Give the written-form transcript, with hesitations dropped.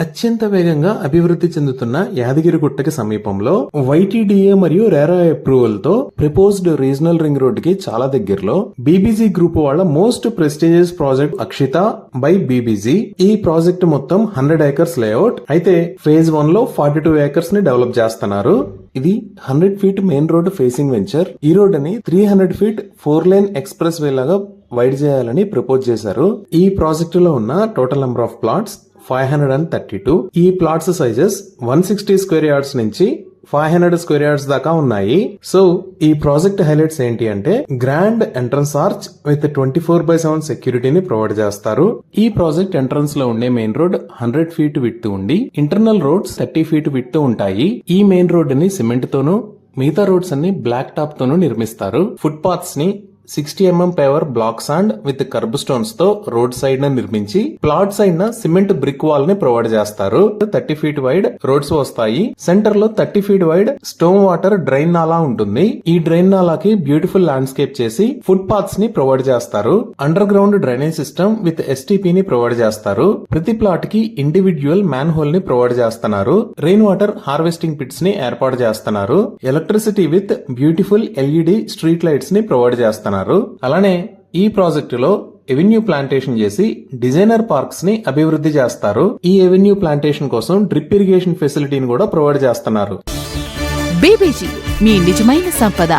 అత్యంత వేగంగా అభివృద్ధి చెందుతున్న యాదగిరిగుట్టకి సమీపంలో వైటీడీఏ మరియు రేరా అప్రూవల్ తో ప్రపోజ్డ్ రీజనల్ రింగ్ రోడ్ కి చాలా దగ్గరలో బీబీజీ గ్రూప్ వాళ్ళ most prestigious project Akshita by BBG. ఈ ప్రాజెక్ట్ మొత్తం 100 ఏకర్స్ లేఅవుట్ అయితే ఫేజ్ 1 లో 42 ఏకర్స్ ని డెవలప్ చేస్తున్నారు. ఇది 100 feet main road facing venture. ఈ రోడ్ ని 300 ఫీట్ 4 లేన్ ఎక్స్ప్రెస్ వే లాగా వైడ్ చేయాలని ప్రపోజ్ చేశారు. ఈ ప్రాజెక్ట్ లో ఉన్న టోటల్ నెంబర్ ఆఫ్ ప్లాట్స్ 532. ఈ ప్లాట్స్ సైజెస్ 160 స్క్వేర్ యార్డ్స్ నుంచి 500 స్క్వేర్ యార్డ్స్ దాకా ఉన్నాయి. సో ఈ ప్రాజెక్ట్ హైలైట్స్ ఏంటి అంటే గ్రాండ్ ఎంట్రన్స్ ఆర్చ్ విత్ 24/7 సెక్యూరిటీని ప్రొవైడ్ చేస్తారు. ఈ ప్రాజెక్ట్ ఎంట్రన్స్ లో ఉండే మెయిన్ రోడ్ 100 ఫీట్ విడ్త్ ఉండి ఇంటర్నల్ రోడ్స్ 30 ఫీట్ విడ్త్ ఉంటాయి. ఈ మెయిన్ రోడ్ ని సిమెంట్ తోనూ మిగతా రోడ్స్ అన్ని బ్లాక్ టాప్ తోనూ నిర్మిస్తారు. ఫుట్ పాత్స్ ని 60 mm paver block sand with curb stones తో రోడ్ సైడ్ న నిర్మించి ప్లాట్ సైడ్ న సిమెంట్ బ్రిక్ వాల్ ని ప్రొవైడ్ చేస్తారు. 30 ఫీట్ వైడ్ రోడ్స్ వస్తాయి. సెంటర్ లో 30 feet wide stone water drain నాలా ఉంటుంది. ఈ డ్రైన్ నాలాకి బ్యూటిఫుల్ ల్యాండ్స్కేప్ చేసి ఫుట్ పాత్స్ ని ప్రొవైడ్ చేస్తారు. Underground drainage system with STP ని ప్రొవైడ్ చేస్తారు. ప్రతి ప్లాట్ కి ఇండివిడ్యువల్ మ్యాన్ హోల్ ని ప్రొవైడ్ చేస్తున్నారు. రెయిన్ వాటర్ హార్వెస్టింగ్ పిట్స్ ని ఏర్పాటు చేస్తున్నారు. Electricity with beautiful LED street lights ని ప్రొవైడ్ చేస్తున్నారు. అలానే ఈ ప్రాజెక్టులో ఎవెన్యూ ప్లాంటేషన్ చేసి డిజైనర్ పార్క్స్ ని అభివృద్ధి చేస్తారు. ఈ ఎవెన్యూ ప్లాంటేషన్ కోసం డ్రిప్ ఇరిగేషన్ ఫెసిలిటీని కూడా ప్రొవైడ్ చేస్తున్నారు. బీబీజీ మీ నిజమైన సంపద.